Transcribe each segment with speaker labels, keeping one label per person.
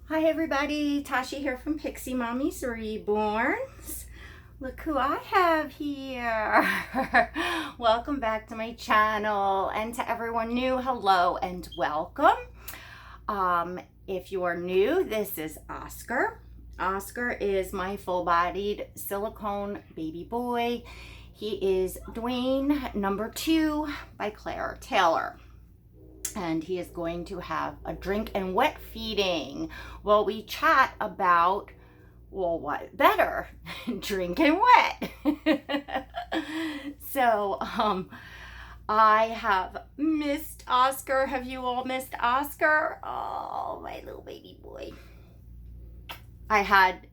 Speaker 1: Hi everybody, Tasha here from Pixie Mommy's Reborns. Look who I have here. Welcome back to my channel, and to everyone new, hello and welcome. If you are new, this is Oscar. Oscar is my full-bodied silicone baby boy. He is Dwayne number 2 by Claire Taylor. And he is going to have a drink and wet feeding. Well, we chat about, well, what better? Drink and wet. So, I have missed Oscar. Have you all missed Oscar? Oh, my little baby boy. I had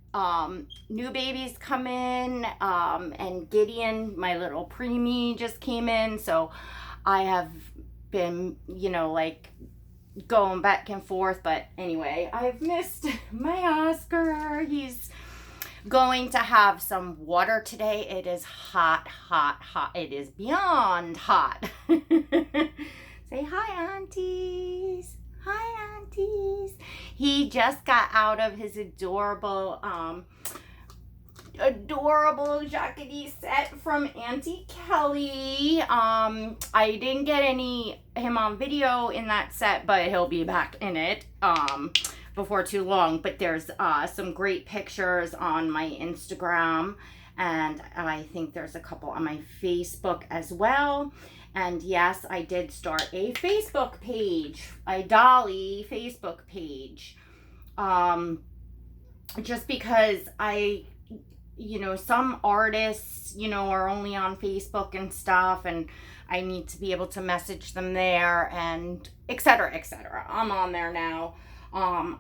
Speaker 1: new babies come in, and Gideon, my little preemie, just came in. So I have been, like going back and forth, but anyway, I've missed my Oscar. He's going to have some water today. It is hot, hot, hot. It is beyond hot. Say hi, aunties. Hi, aunties. He just got out of his adorable jackety set from Auntie Kelly. I didn't get him on video in that set, but he'll be back in it before too long. But there's some great pictures on my Instagram, and I think there's a couple on my Facebook as well. And yes, I did start a Facebook page, a Dolly Facebook page, just because some artists, are only on Facebook and stuff, and I need to be able to message them there, and etc., etc. I'm on there now.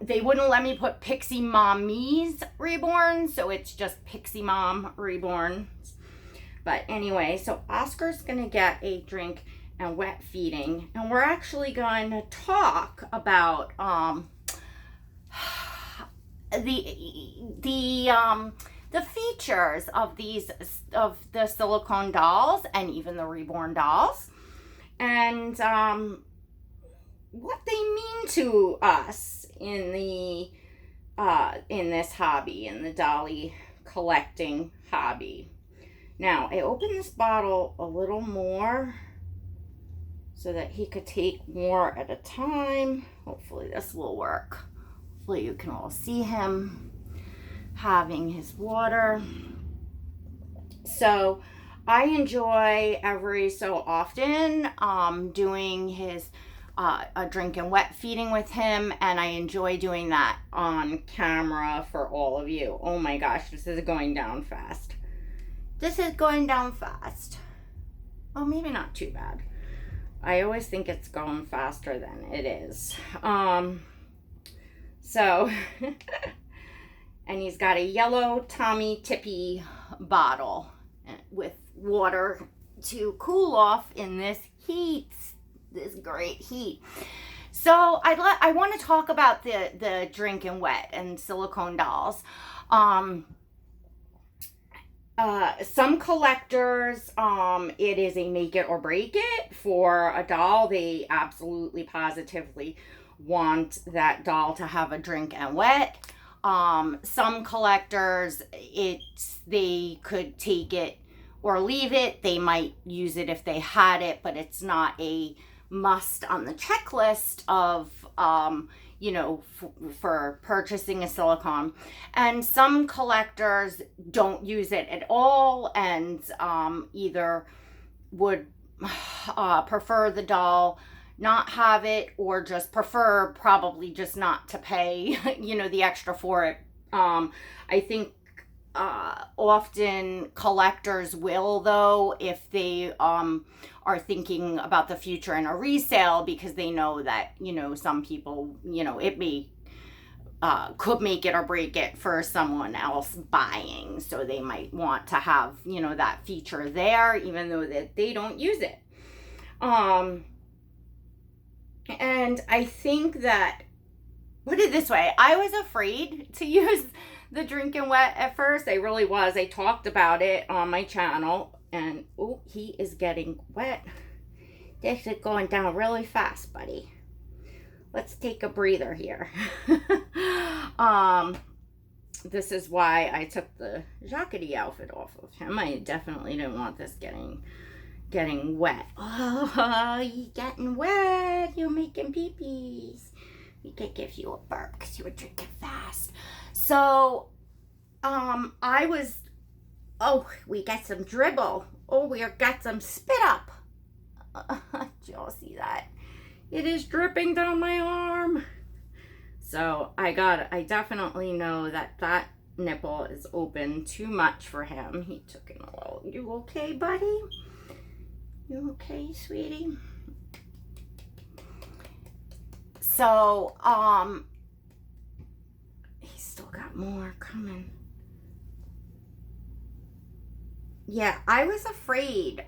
Speaker 1: They wouldn't let me put Pixie Mommy's Reborn, so it's just Pixie Mom Reborn. But anyway, so Oscar's gonna get a drink and wet feeding, and we're actually going to talk about the features of the silicone dolls and even the Reborn dolls, and what they mean to us in this hobby, in the dolly collecting hobby. Now, I opened this bottle a little more so that he could take more at a time. Hopefully this will work. Hopefully you can all see him having his water. So I enjoy every so often doing his a drink and wet feeding with him, and I enjoy doing that on camera for all of you. Oh my gosh, this is going down fast. This is going down fast. Oh, maybe not too bad. I always think it's going faster than it is. So, and he's got a yellow Tommy Tippy bottle with water to cool off in this heat, this great heat. So I want to talk about the drink and wet and silicone dolls. Some collectors, it is a make it or break it for a doll. They absolutely positively want that doll to have a drink and wet. Some collectors, they could take it or leave it. They might use it if they had it, but it's not a must on the checklist of for purchasing a silicone. And some collectors don't use it at all, and either would prefer the doll not have it, or just prefer probably just not to pay the extra for it. I think often collectors will, though, if they are thinking about the future in a resale, because they know that some people it may could make it or break it for someone else buying, so they might want to have that feature there, even though that they don't use it. And I think that, put it this way, I was afraid to use the drink and wet at first. I really was. I talked about it on my channel, and oh, he is getting wet. This is going down really fast, buddy. Let's take a breather here. This is why I took the jackety outfit off of him. I definitely didn't want this getting wet. Oh, you getting wet. You're making pee-pees. We could give you a burp because you were drinking fast. So, we got some dribble. Oh, we got some spit up. Did y'all see that? It is dripping down my arm. So I definitely know that nipple is open too much for him. He took it all. You okay, buddy? You okay, sweetie? So, he's still got more coming. Yeah, I was afraid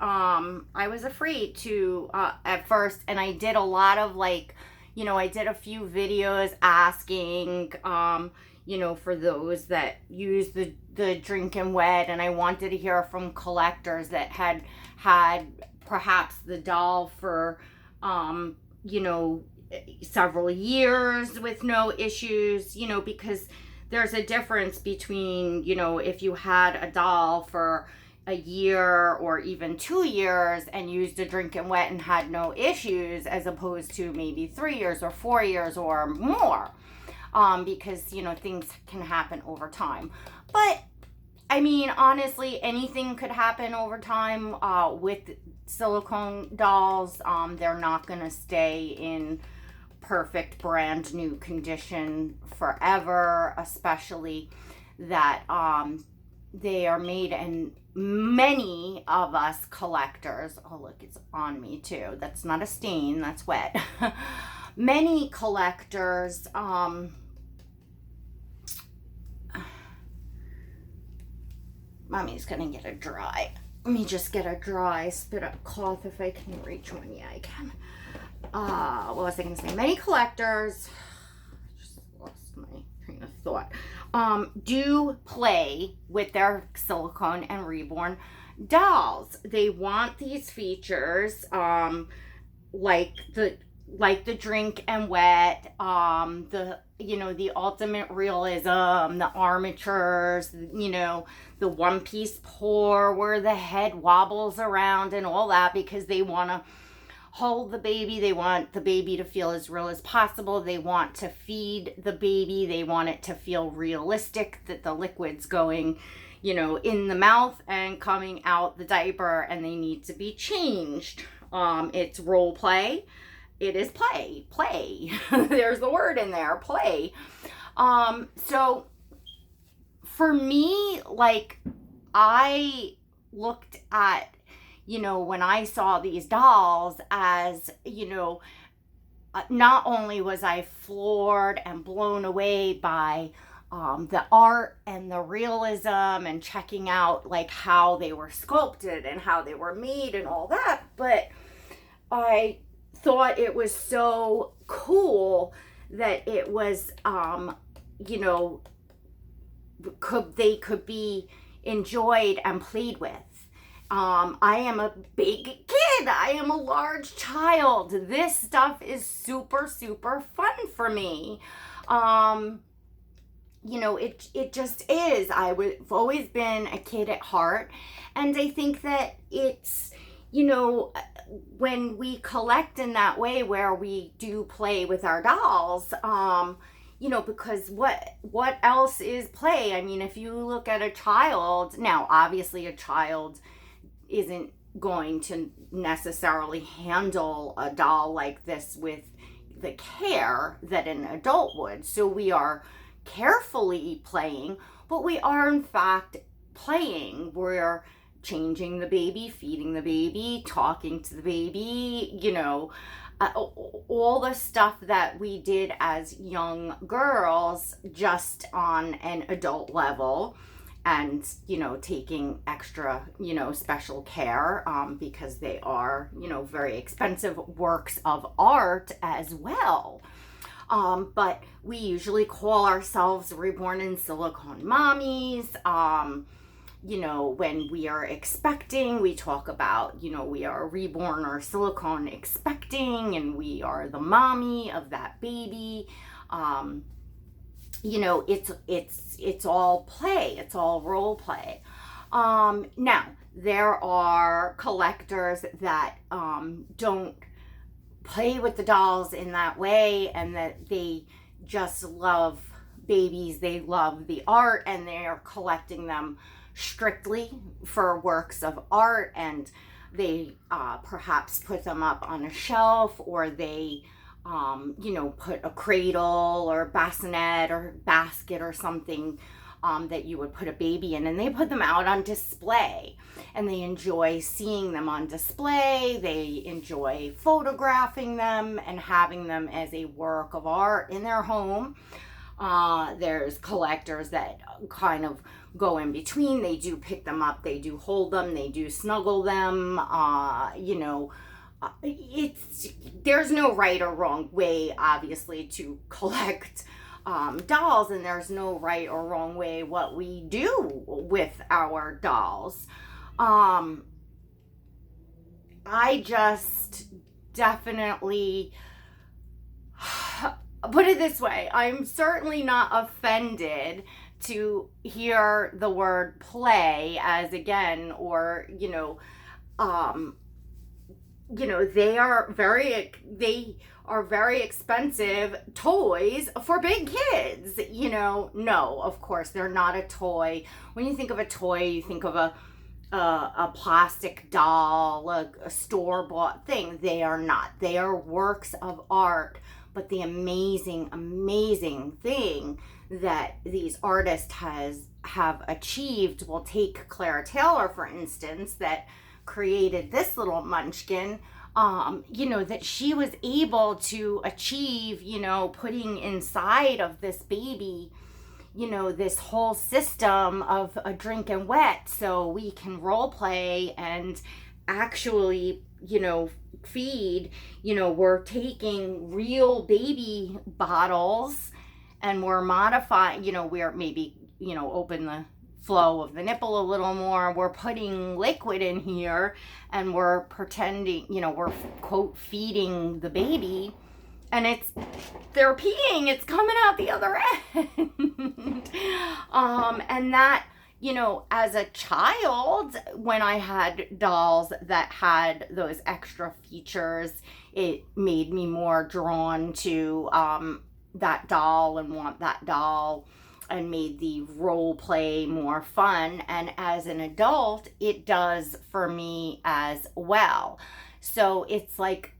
Speaker 1: to, at first, and I did a lot of I did a few videos asking, for those that use the drinking wet, and I wanted to hear from collectors that had perhaps the doll for, several years with no issues, because there's a difference between, if you had a doll for a year or even 2 years and used a drinking wet and had no issues, as opposed to maybe 3 years or 4 years or more, because things can happen over time. But I mean, honestly, anything could happen over time with silicone dolls. They're not going to stay in perfect brand new condition forever, especially that they are made, and many of us collectors, oh look, it's on me too, that's not a stain, that's wet. Many collectors Mommy's gonna get a dry, let me just get a dry spit up cloth if I can reach one. Yeah, I can. What was I gonna say? Many collectors, just lost my train of thought, do play with their silicone and Reborn dolls. They want these features, like the drink and wet, the ultimate realism, the armatures, the one-piece pour where the head wobbles around and all that, because they want to hold the baby. They want the baby to feel as real as possible. They want to feed the baby. They want it to feel realistic, that the liquid's going, in the mouth and coming out the diaper, and they need to be changed. It's role play. It is play. There's the word in there, play. So for me, I looked at, when I saw these dolls, as, not only was I floored and blown away by the art and the realism, and checking out how they were sculpted and how they were made and all that, but I thought it was so cool that it was, they could be enjoyed and played with. I am a big kid. I am a large child. This stuff is super, super fun for me. It just is. I've always been a kid at heart. And I think that it's, when we collect in that way, where we do play with our dolls, because what else is play? I mean, if you look at a child, now obviously a child isn't going to necessarily handle a doll like this with the care that an adult would. So we are carefully playing, but we are in fact playing. We're changing the baby, feeding the baby, talking to the baby, all the stuff that we did as young girls, just on an adult level, and taking extra special care, because they are very expensive works of art as well. But we usually call ourselves Reborn and Silicone Mommies. When we are expecting, we talk about, we are reborn or silicone expecting, and we are the mommy of that baby. you know, it's all play, it's all role play. Now there are collectors that don't play with the dolls in that way, and that they just love babies, they love the art, and they're collecting them strictly for works of art, and they perhaps put them up on a shelf, or they you know, put a cradle or bassinet or basket or something that you would put a baby in, and they put them out on display, and they enjoy seeing them on display. They enjoy photographing them and having them as a work of art in their home. There's collectors that kind of go in between. They do pick them up, they do hold them, they do snuggle them. You know, there's no right or wrong way, obviously, to collect dolls, and there's no right or wrong way what we do with our dolls. I just definitely put it this way, I'm certainly not offended to hear the word play as, again, or they are very expensive toys for big kids. No, of course they're not a toy. When you think of a toy, you think of a plastic doll, a store-bought thing. They are not. They are works of art. But the amazing thing that these artists have achieved, we'll take Clara Taylor, for instance, that created this little munchkin, that she was able to achieve, putting inside of this baby, this whole system of a drink and wet, so we can role play and actually, feed. We're taking real baby bottles and we're modifying, we're maybe, open the flow of the nipple a little more. We're putting liquid in here and we're pretending, we're quote feeding the baby, and they're peeing, it's coming out the other end. And that, as a child, when I had dolls that had those extra features, it made me more drawn to that doll and want that doll, and made the role play more fun. And as an adult, it does for me as well. So it's like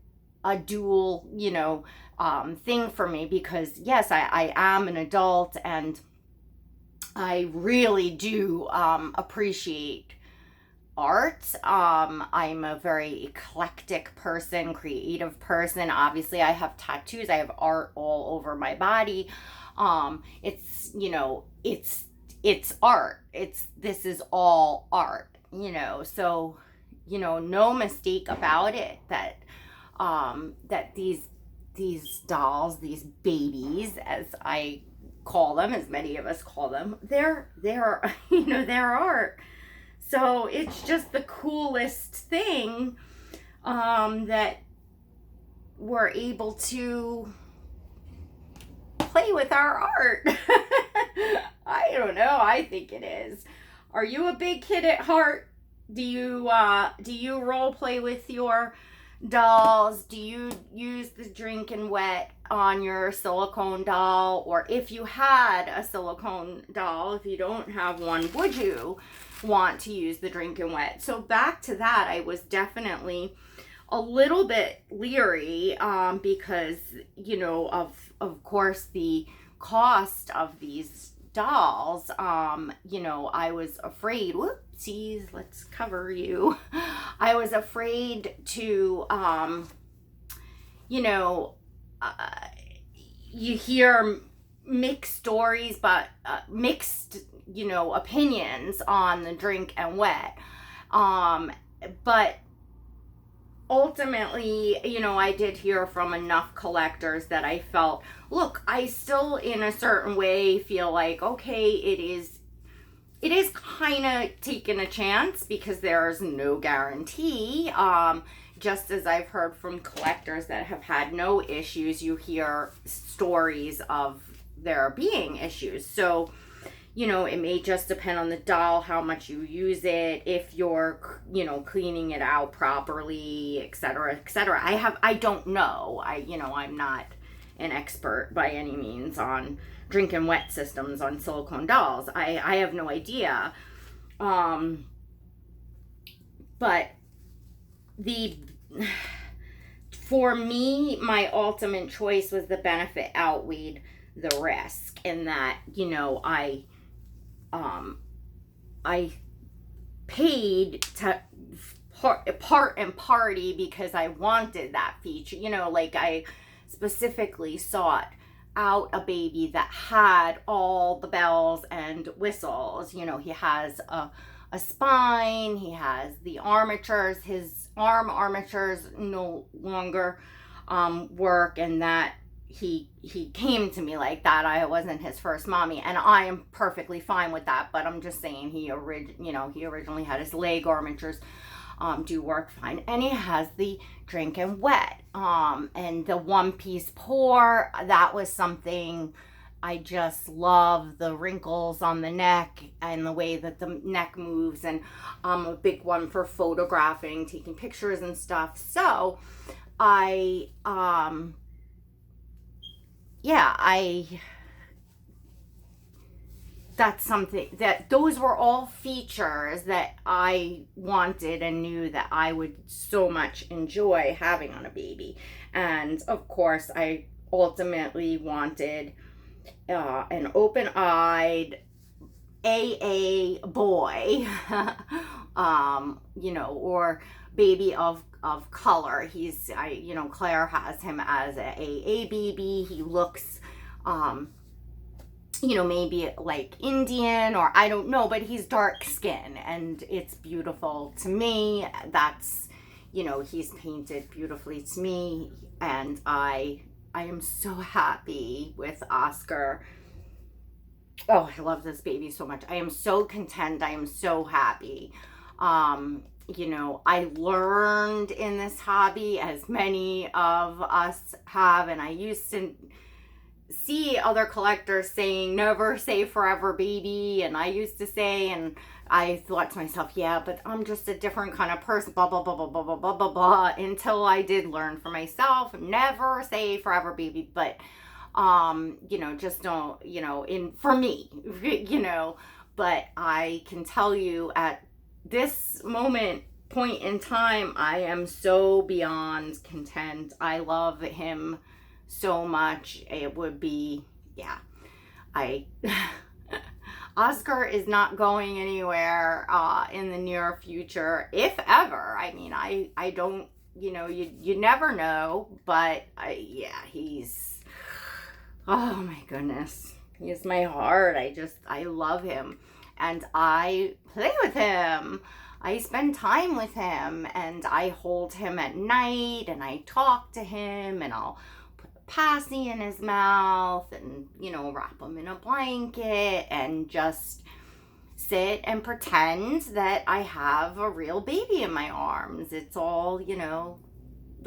Speaker 1: a dual, thing for me, because yes, I am an adult, and I really do appreciate art. I'm a very eclectic person, creative person. Obviously, I have tattoos. I have art all over my body. It's art. This is all art, so, no mistake about it that, that these dolls, these babies, as I call them, as many of us call them, they're they're art. So it's just the coolest thing, that we're able to play with our art. I don't know. I think it is. Are you a big kid at heart? Do you role play with your dolls? Do you use the drink and wet on your silicone doll? Or if you had a silicone doll, if you don't have one, would you want to use the drink and wet? So back to that, I was definitely a little bit leery, because of course the cost of these dolls. I was afraid, whoopsies, let's cover you. I was afraid to, you hear mixed stories, but mixed, opinions on the drink and wet. But ultimately, I did hear from enough collectors that I felt, look, I still in a certain way feel like, okay, it is kind of taking a chance, because there's no guarantee. Just as I've heard from collectors that have had no issues, you hear stories of there being issues. So, you know, it may just depend on the doll, how much you use it, if you're, you know, cleaning it out properly, etc., etc. I don't know. I'm not an expert by any means on drinking wet systems on silicone dolls. I have no idea. But for me, my ultimate choice was the benefit outweighed the risk, in that, you know, I paid to part and party because I wanted that feature. You know, like, I specifically sought out a baby that had all the bells and whistles. You know, he has a spine, he has the armatures, his arm armatures no longer work, and that he came to me like that. I wasn't his first mommy, and I am perfectly fine with that, but I'm just saying he originally had his leg armatures do work fine, and he has the drinking wet, and the one piece pour. That was something I just love, the wrinkles on the neck and the way that the neck moves, and I'm a big one for photographing, taking pictures and stuff. So that's something that, those were all features that I wanted and knew that I would so much enjoy having on a baby. And of course, I ultimately wanted an open-eyed AA boy, or baby of color. Claire has him as a AA baby. He looks, maybe like Indian, or I don't know, but he's dark skin, and it's beautiful to me. That's, he's painted beautifully to me, and I am so happy with Oscar. Oh, I love this baby so much. I am so content. I am so happy. I learned in this hobby, as many of us have, and I used to see other collectors saying, never say forever baby, and I used to say, and I thought to myself, yeah, but I'm just a different kind of person, blah, blah, blah, blah, blah, blah, blah, blah, blah, until I did learn for myself, never say forever baby, but, just don't, for me, but I can tell you at this point in time, I am so beyond content. I love him so much. It would be, Oscar is not going anywhere in the near future, if ever. I mean, I don't, you never know, but he's, oh my goodness, he is my heart. I love him, and I play with him. I spend time with him, and I hold him at night, and I talk to him, and I'll put a passy in his mouth, and, wrap him in a blanket, and just sit and pretend that I have a real baby in my arms. It's all,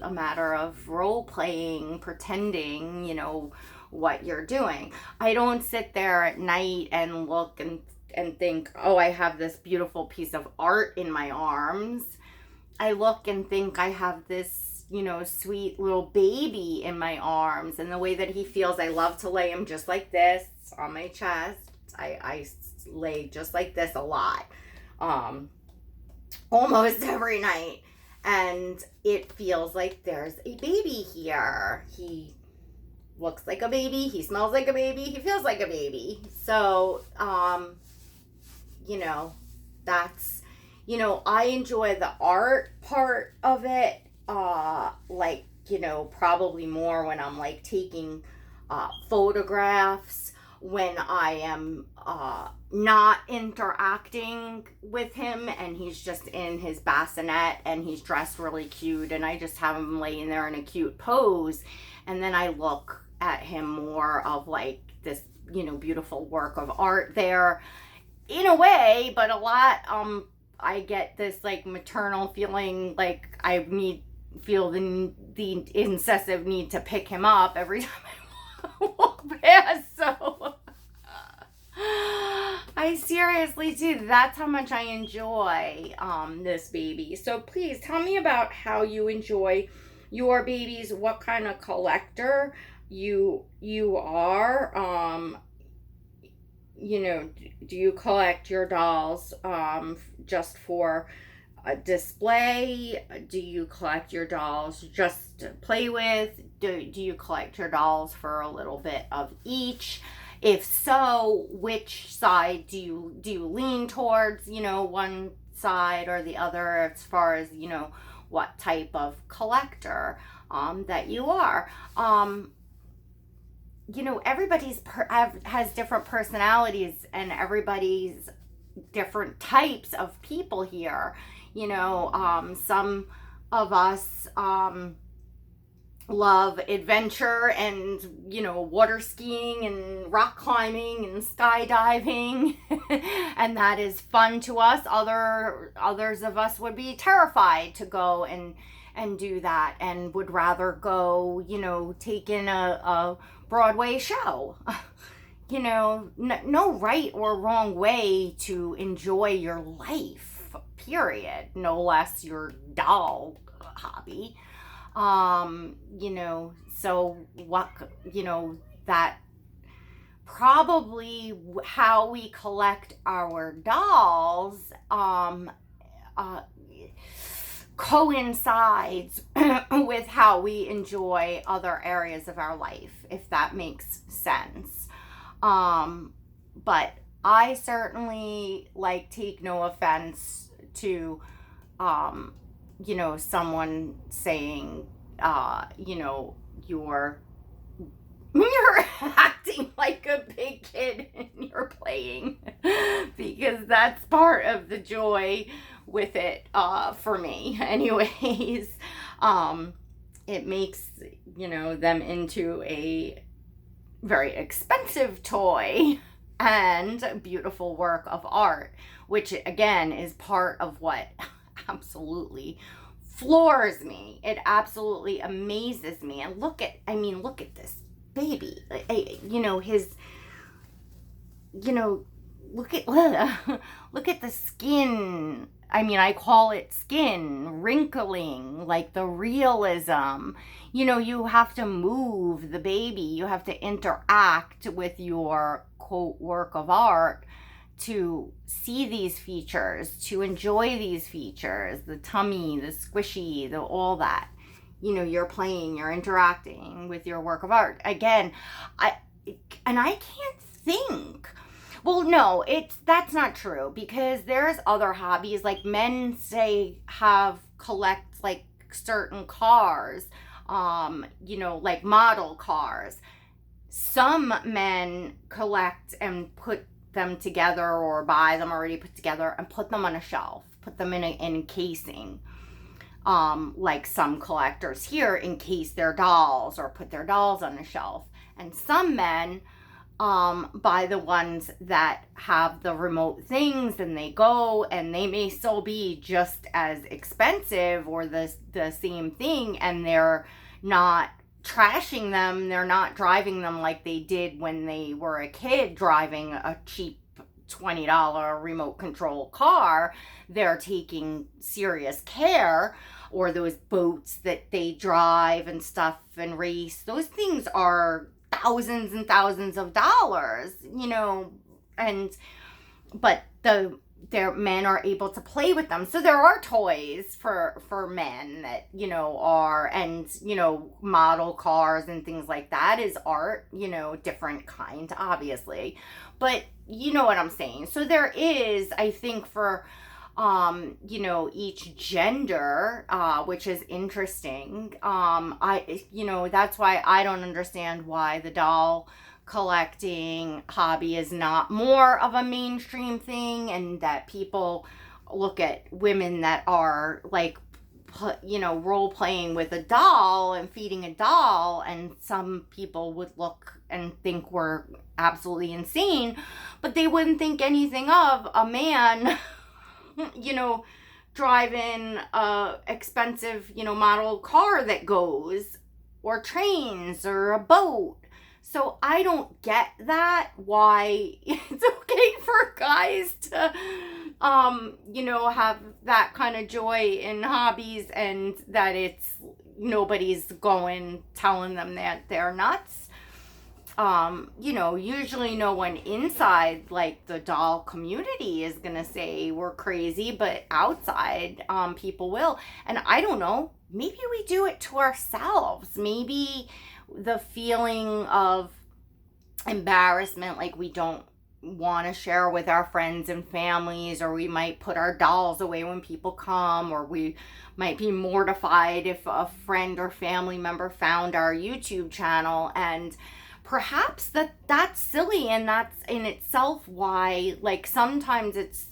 Speaker 1: a matter of role playing, pretending, what you're doing. I don't sit there at night and look and think, oh, I have this beautiful piece of art in my arms. I look and think I have this, sweet little baby in my arms, and the way that he feels. I love to lay him just like this on my chest. I lay just like this a lot, almost every night, and it feels like there's a baby here. He looks like a baby, he smells like a baby, he feels like a baby. So that's, I enjoy the art part of it, probably more when I'm like taking photographs, when I am not interacting with him, and he's just in his bassinet, and he's dressed really cute, and I just have him laying there in a cute pose, and then I look at him more of like this, beautiful work of art there, in a way. But a lot, I get this like maternal feeling, like I feel the incessive need to pick him up every time I walk past. So I seriously do. That's how much I enjoy this baby. So please tell me about how you enjoy your babies, what kind of collector you are. Do you collect your dolls just for a display? Do you collect your dolls just to play with? Do you collect your dolls for a little bit of each? If so, which side do you lean towards, one side or the other, as far as, what type of collector that you are? Everybody's has different personalities, and everybody's different types of people here. Some of us love adventure and, water skiing and rock climbing and skydiving, and that is fun to us. Others of us would be terrified to go and do that, and would rather go, take in a Broadway show. No right or wrong way to enjoy your life, period. No less your doll hobby. So what, that probably how we collect our dolls, coincides with how we enjoy other areas of our life, if that makes sense. But I certainly take no offense to someone saying you're acting like a big kid and you're playing, because that's part of the joy with it, for me anyways. It makes them into a very expensive toy and a beautiful work of art, which again is part of what absolutely floors me. It absolutely amazes me. And look at this baby. His look at look at the skin. I call it skin wrinkling, like the realism. You have to move the baby. You have to interact with your quote work of art to see these features, to enjoy these features, the tummy, the squishy, all that. You're playing, you're interacting with your work of art. Again, I can't think. Well, no, that's not true, because there's other hobbies, like men collect certain cars, like model cars. Some men collect and put them together, or buy them already put together and put them on a shelf, put them in a casing. Like some collectors here encase their dolls or put their dolls on a shelf. And some men buy the ones that have the remote things, and they go, and they may still be just as expensive or the same thing, and they're not trashing them. They're not driving them like they did when they were a kid, driving a cheap $20 remote control car. They're taking serious care. Or those boats that they drive and stuff and race, those things are thousands and thousands of dollars, but their men are able to play with them. So there are toys for men that, are, and, model cars and things like that is art, different kind, obviously. But you know what I'm saying? So there is, I think, for, each gender, which is interesting. That's why I don't understand why the doll collecting hobby is not more of a mainstream thing, and that people look at women that are role playing with a doll and feeding a doll, and some people would look and think we're absolutely insane, but they wouldn't think anything of a man driving a expensive, model car that goes, or trains, or a boat. So I don't get that, why it's okay for guys to, have that kind of joy in hobbies, and that it's nobody's going telling them that they're nuts. Usually no one inside like the doll community is gonna say we're crazy, but outside, people will. And I don't know, maybe we do it to ourselves. Maybe the feeling of embarrassment, like we don't want to share with our friends and families, or we might put our dolls away when people come, or we might be mortified if a friend or family member found our YouTube channel. And perhaps that's silly, and that's in itself why, like, sometimes it's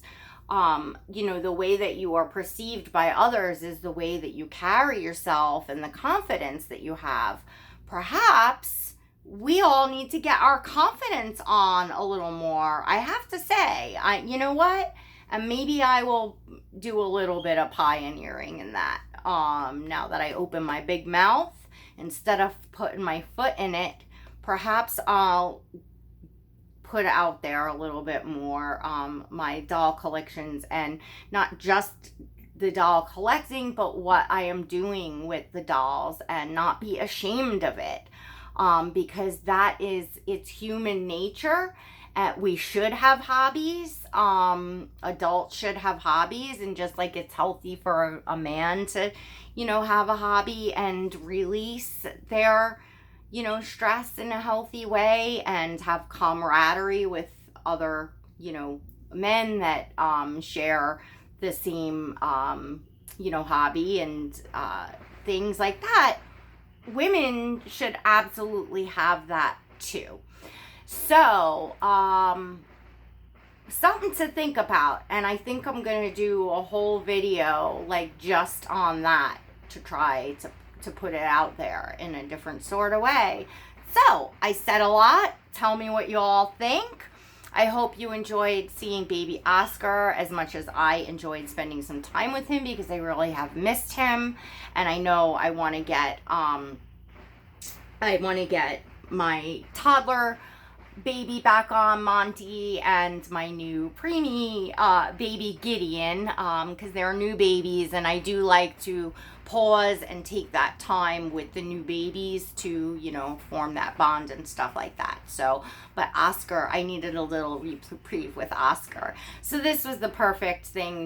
Speaker 1: the way that you are perceived by others is the way that you carry yourself and the confidence that you have. Perhaps we all need to get our confidence on a little more. I have to say, you know what? And maybe I will do a little bit of pioneering in that. Now that I open my big mouth, instead of putting my foot in it, perhaps I'll put out there a little bit more my doll collections, and not just the doll collecting, but what I am doing with the dolls, and not be ashamed of it, because it's human nature. We should have hobbies. Adults should have hobbies, and just like it's healthy for a man to have a hobby and release their stress in a healthy way, and have camaraderie with other, men that share the same, hobby, and things like that. Women should absolutely have that too. So, something to think about. And I think I'm going to do a whole video like just on that, to try to put it out there in a different sort of way. So I said a lot. Tell me what you all think. I hope you enjoyed seeing baby Oscar as much as I enjoyed spending some time with him, because I really have missed him. And I know I want to get my toddler baby back on, Monty, and my new preemie baby Gideon, because they're new babies, and I do like to pause and take that time with the new babies to form that bond and stuff like that. So, but Oscar, I needed a little reprieve with Oscar, so this was the perfect thing